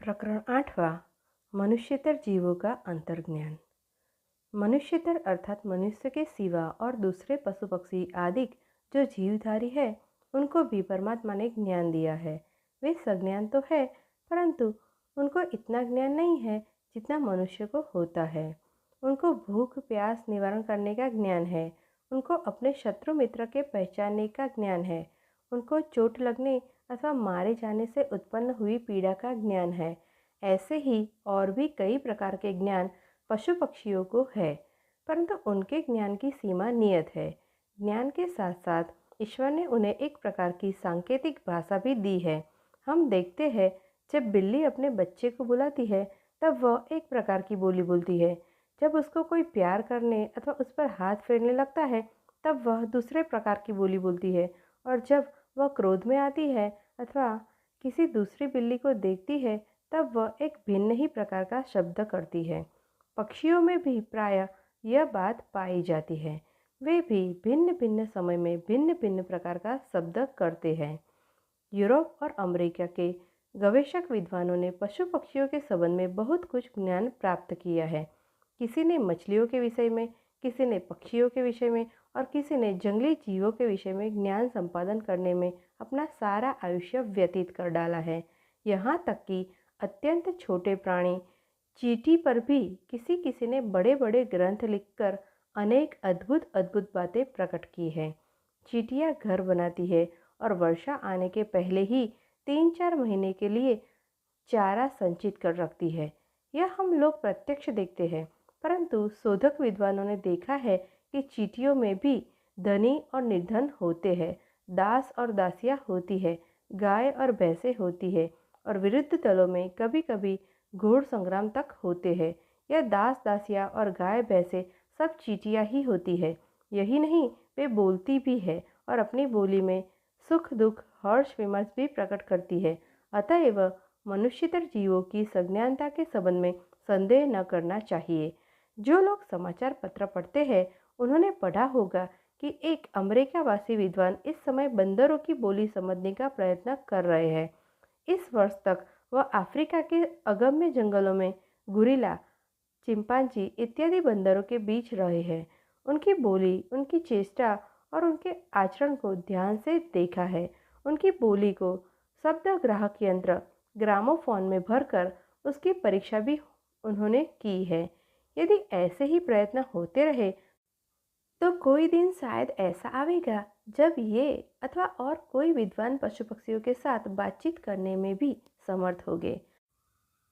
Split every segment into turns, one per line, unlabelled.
प्रकरण 8वां। मनुष्यतर जीवों का अंतर्ज्ञान। मनुष्यतर अर्थात मनुष्य के सिवा और दूसरे पशु पक्षी आदि जो जीवधारी है उनको भी परमात्मा ने ज्ञान दिया है। वे सज्ञान तो है परंतु उनको इतना ज्ञान नहीं है जितना मनुष्य को होता है। उनको भूख प्यास निवारण करने का ज्ञान है। उनको अपने शत्रु मित्र के पहचानने का ज्ञान है। उनको चोट लगने अथवा मारे जाने से उत्पन्न हुई पीड़ा का ज्ञान है। ऐसे ही और भी कई प्रकार के ज्ञान पशु पक्षियों को है, परंतु उनके ज्ञान की सीमा नियत है। ज्ञान के साथ साथ ईश्वर ने उन्हें एक प्रकार की सांकेतिक भाषा भी दी है। हम देखते हैं जब बिल्ली अपने बच्चे को बुलाती है तब वह एक प्रकार की बोली बोलती है। जब उसको कोई प्यार करने अथवा उस पर हाथ फेरने लगता है तब वह दूसरे प्रकार की बोली बोलती है, और जब वह क्रोध में आती है अथवा किसी दूसरी बिल्ली को देखती है तब वह एक भिन्न ही प्रकार का शब्द करती है। पक्षियों में भी प्रायः यह बात पाई जाती है। वे भी भिन्न भिन्न समय में भिन्न भिन्न प्रकार का शब्द करते हैं। यूरोप और अमेरिका के गवेषक विद्वानों ने पशु पक्षियों के संबंध में बहुत कुछ ज्ञान प्राप्त किया है। किसी ने मछलियों के विषय में, किसी ने पक्षियों के विषय में और किसी ने जंगली जीवों के विषय में ज्ञान संपादन करने में अपना सारा आयुष्य व्यतीत कर डाला है। यहाँ तक कि अत्यंत छोटे प्राणी चींटी पर भी किसी किसी ने बड़े बड़े ग्रंथ लिखकर अनेक अद्भुत अद्भुत बातें प्रकट की है। चींटियाँ घर बनाती है और वर्षा आने के पहले ही 3-4 महीने के लिए चारा संचित कर रखती है। यह हम लोग प्रत्यक्ष देखते हैं, परंतु शोधक विद्वानों ने देखा है कि चींटियों में भी धनी और निर्धन होते हैं, दास और दासियाँ होती है, गाय और भैंसें होती है, और विरुद्ध दलों में कभी कभी घोड़ संग्राम तक होते हैं। यह दास दासियाँ और गाय भैंसें सब चींटियाँ ही होती है। यही नहीं, वे बोलती भी है और अपनी बोली में सुख दुख हर्ष विमर्श भी प्रकट करती है। अतएव मनुष्यतर जीवों की सज्ञानता के संबंध में संदेह न करना चाहिए। जो लोग समाचार पत्र पढ़ते हैं उन्होंने पढ़ा होगा कि एक अमेरिकावासी विद्वान इस समय बंदरों की बोली समझने का प्रयत्न कर रहे हैं। इस वर्ष तक वह अफ्रीका के अगम्य जंगलों में गुरिला, चिंपांजी इत्यादि बंदरों के बीच रहे हैं। उनकी बोली, उनकी चेष्टा और उनके आचरण को ध्यान से देखा है। उनकी बोली को शब्द ग्राहक यंत्र ग्रामोफोन में भरकर उसकी परीक्षा भी उन्होंने की है। यदि ऐसे ही प्रयत्न होते रहे तो कोई दिन शायद ऐसा आवेगा जब ये अथवा और कोई विद्वान पशु पक्षियों के साथ बातचीत करने में भी समर्थ होंगे।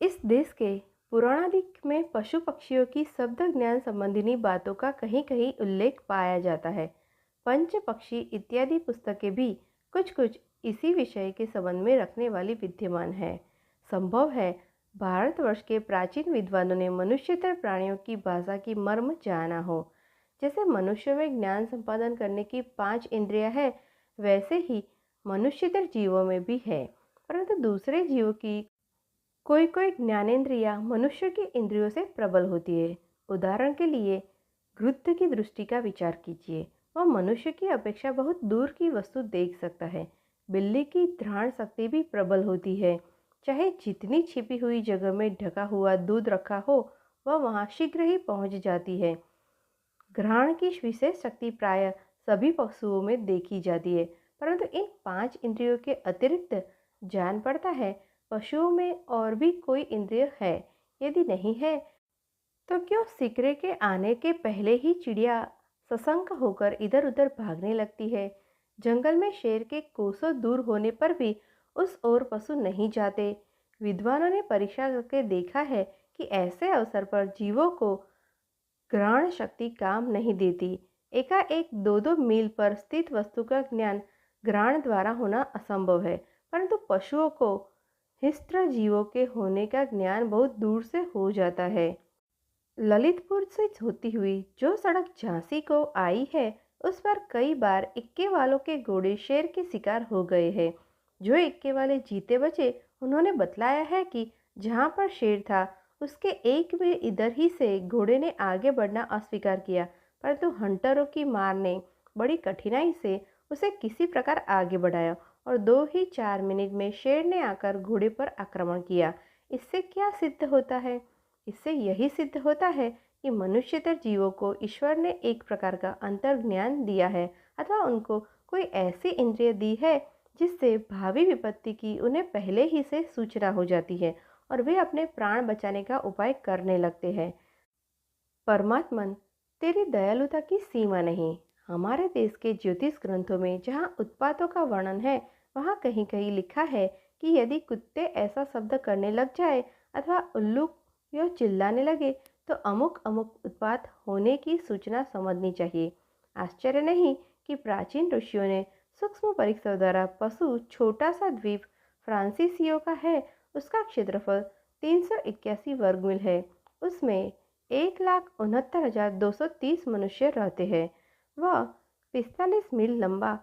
इस देश के पुराणादिक में पशु पक्षियों की शब्द ज्ञान संबंधिनी बातों का कहीं कहीं उल्लेख पाया जाता है। पंच पक्षी इत्यादि पुस्तकें भी कुछ कुछ इसी विषय के संबंध में रखने वाली विद्यमान है। संभव है भारतवर्ष के प्राचीन विद्वानों ने मनुष्यतर प्राणियों की भाषा की मर्म जाना हो। जैसे मनुष्य में ज्ञान संपादन करने की 5 इंद्रियां है, वैसे ही मनुष्यतर जीवों में भी है, परंतु दूसरे जीवों की कोई कोई ज्ञानेंद्रियां मनुष्य की इंद्रियों से प्रबल होती है। उदाहरण के लिए गृध्र की दृष्टि का विचार कीजिए। वह मनुष्य की अपेक्षा बहुत दूर की वस्तु देख सकता है। बिल्ली की घ्राण शक्ति भी प्रबल होती है। चाहे जितनी छिपी हुई जगह में ढका हुआ दूध रखा हो, वह वहां शीघ्र ही पहुंच जाती है। घ्राण की विशेष शक्ति प्रायः सभी पशुओं में देखी जाती है, परंतु इन 5 इंद्रियों के अतिरिक्त जान पड़ता है पशुओं में और भी कोई इंद्रिय है। यदि नहीं है तो क्यों सिकरे के आने के पहले ही चिड़िया सशंक होकर इधर उधर भागने लगती है। जंगल में शेर के कोसों दूर होने पर भी उस ओर पशु नहीं जाते। विद्वानों ने परीक्षा करके देखा है कि ऐसे अवसर पर जीवों को ग्रहण शक्ति काम नहीं देती। एकाएक 2-2 मील पर स्थित वस्तु का ज्ञान ग्रहण द्वारा होना असंभव है, परंतु पशुओं को हिंस्त्र जीवों के होने का ज्ञान बहुत दूर से हो जाता है। ललितपुर से होती हुई जो सड़क झांसी को आई है उस पर कई बार इक्के वालों के घोड़े शेर के शिकार हो गए हैं। जो इक्के वाले जीते बचे उन्होंने बतलाया है कि जहां पर शेर था उसके एक में इधर ही से घोड़े ने आगे बढ़ना अस्वीकार किया, परंतु हंटरों की मार ने बड़ी कठिनाई से उसे किसी प्रकार आगे बढ़ाया और 2 ही 4 मिनट में शेर ने आकर घोड़े पर आक्रमण किया। इससे क्या सिद्ध होता है? इससे यही सिद्ध होता है कि मनुष्यतर जीवों को ईश्वर ने एक प्रकार का अंतर्ज्ञान दिया है, अथवा उनको कोई ऐसी इंद्रिय दी है जिससे भावी विपत्ति की उन्हें पहले ही से सूचना हो जाती है और वे अपने प्राण बचाने का उपाय करने लगते हैं। परमात्मन, तेरी दयालुता की सीमा नहीं। हमारे देश के ज्योतिष ग्रंथों में जहाँ उत्पातों का वर्णन है, वहाँ कहीं कहीं लिखा है कि यदि कुत्ते ऐसा शब्द करने लग जाए अथवा उल्लू यो चिल्लाने लगे तो अमुक अमुक उत्पात होने की सूचना समझनी चाहिए। आश्चर्य नहीं कि प्राचीन ऋषियों ने सूक्ष्म परीक्षा द्वारा पशु छोटा सा द्वीप फ्रांसीसियो का है, उसका क्षेत्रफल 381 वर्ग मील है। उसमें 1,69,230 मनुष्य रहते हैं। वह 45 मील लंबा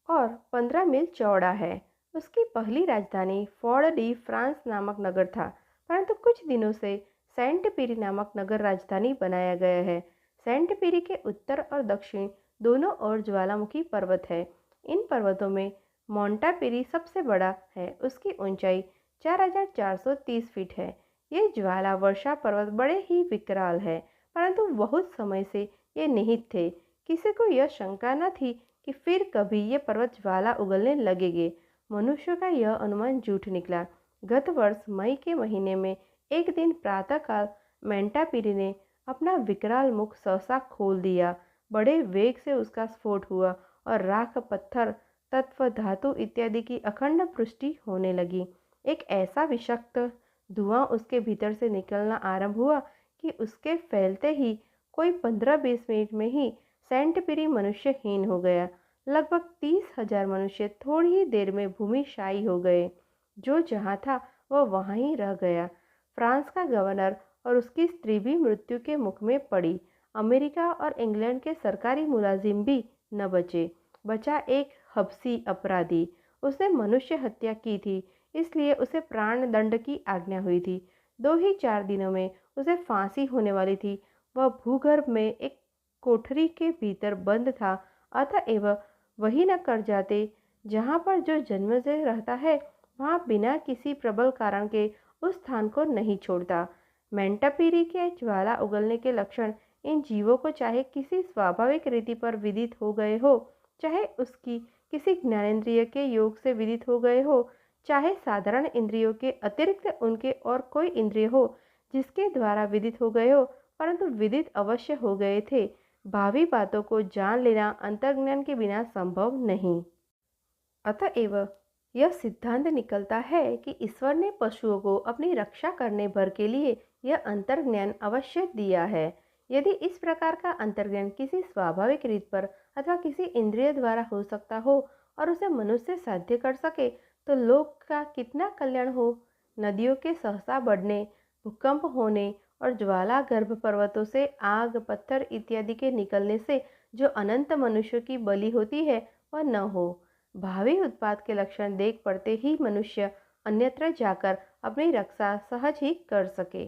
और 15 मील चौड़ा है। उसकी पहली राजधानी फोर्ट डी फ्रांस नामक नगर था, परंतु कुछ दिनों से सेंट पीरी नामक नगर राजधानी बनाया गया है। सेंट पीरी के उत्तर और दक्षिण दोनों ओर ज्वालामुखी पर्वत है। इन पर्वतों में मोंटा पीरी सबसे बड़ा है। उसकी ऊंचाई 4,430 फीट है। ये ज्वाला वर्षा पर्वत बड़े ही विकराल है, परंतु बहुत समय से ये निहित थे। किसी को यह शंका न थी कि फिर कभी ये पर्वत ज्वाला उगलने लगेंगे। मनुष्य का यह अनुमान झूठ निकला। गत वर्ष मई के महीने में एक दिन प्रातःकाल मेंटापीरी ने अपना विकराल मुख सहसा खोल दिया। बड़े वेग से उसका स्फोट हुआ और राख, पत्थर, तत्व, धातु इत्यादि की अखंड पुष्टि होने लगी। एक ऐसा विषाक्त धुआं उसके भीतर से निकलना आरंभ हुआ कि उसके फैलते ही कोई 15-20 मिनट में ही सेंट पीरी मनुष्यहीन हो गया। लगभग 30,000 मनुष्य थोड़ी ही देर में भूमिशायी हो गए। जो जहाँ था वह वहाँ ही रह गया। फ्रांस का गवर्नर और उसकी स्त्री भी मृत्यु के मुख में पड़ी। अमेरिका और इंग्लैंड के सरकारी मुलाजिम भी न बचे। बचा एक हबसी अपराधी। उसने मनुष्य हत्या की थी, इसलिए उसे प्राण दंड की आज्ञा हुई थी। 2 ही 4 दिनों में उसे फांसी होने वाली थी। वह भूगर्भ में एक कोठरी के भीतर बंद था, अतएव वही न कर जाते जहाँ पर जो जन्म से रहता है, वहाँ बिना किसी प्रबल कारण के उस स्थान को नहीं छोड़ता। मेंटापीरी के ज्वाला उगलने के लक्षण इन जीवों को चाहे किसी स्वाभाविक रीति पर विदित हो गए हो, चाहे उसकी किसी ज्ञानेंद्रिय के योग से विदित हो गए हो, चाहे साधारण इंद्रियों के अतिरिक्त उनके और कोई इंद्रिय हो जिसके द्वारा विदित हो गए हो, परंतु विदित अवश्य हो गए थे। भावी बातों को जान लेना अंतर्ज्ञान के बिना संभव नहीं। अतएव यह सिद्धांत निकलता है कि ईश्वर ने पशुओं को अपनी रक्षा करने भर के लिए यह अंतर्ज्ञान अवश्य दिया है। यदि इस प्रकार का अंतर्ज्ञान किसी स्वाभाविक रीत पर अथवा किसी इंद्रिय द्वारा हो सकता हो और उसे मनुष्य साध्य कर सके, तो लोक का कितना कल्याण हो। नदियों के सहसा बढ़ने, भूकंप होने और ज्वाला गर्भ पर्वतों से आग, पत्थर इत्यादि के निकलने से जो अनंत मनुष्यों की बलि होती है वह न हो। भावी उत्पात के लक्षण देख पड़ते ही मनुष्य अन्यत्र जाकर अपनी रक्षा सहज ही कर सके।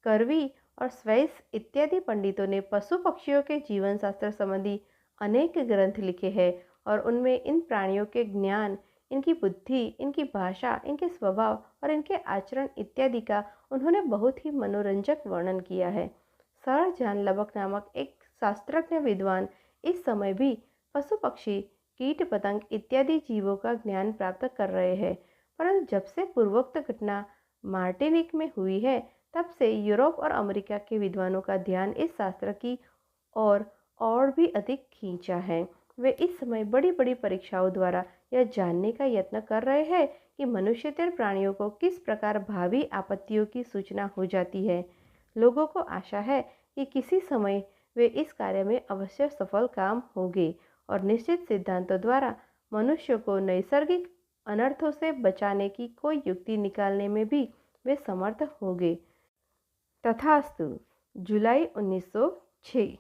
करवी और स्वैस इत्यादि पंडितों ने पशु पक्षियों के जीवन शास्त्र संबंधी अनेक ग्रंथ लिखे हैं और उनमें इन प्राणियों के ज्ञान, इनकी बुद्धि, इनकी भाषा, इनके स्वभाव और इनके आचरण इत्यादि का उन्होंने बहुत ही मनोरंजक वर्णन किया है। सर जॉन लबक नामक एक शास्त्रज्ञ विद्वान इस समय भी पशु पक्षी, कीट पतंग इत्यादि जीवों का ज्ञान प्राप्त कर रहे हैं, परंतु जब से पूर्वोक्त घटना मार्टिनिक में हुई है, तब से यूरोप और अमेरिका के विद्वानों का ध्यान इस शास्त्र की और भी अधिक खींचा है। वे इस समय बड़ी बड़ी परीक्षाओं द्वारा यह जानने का यत्न कर रहे हैं कि मनुष्यतर प्राणियों को किस प्रकार भावी आपत्तियों की सूचना हो जाती है। लोगों को आशा है कि किसी समय वे इस कार्य में अवश्य सफल काम होंगे और निश्चित सिद्धांतों द्वारा मनुष्य को नैसर्गिक अनर्थों से बचाने की कोई युक्ति निकालने में भी वे समर्थ होंगे। तथास्तु। जुलाई 1906।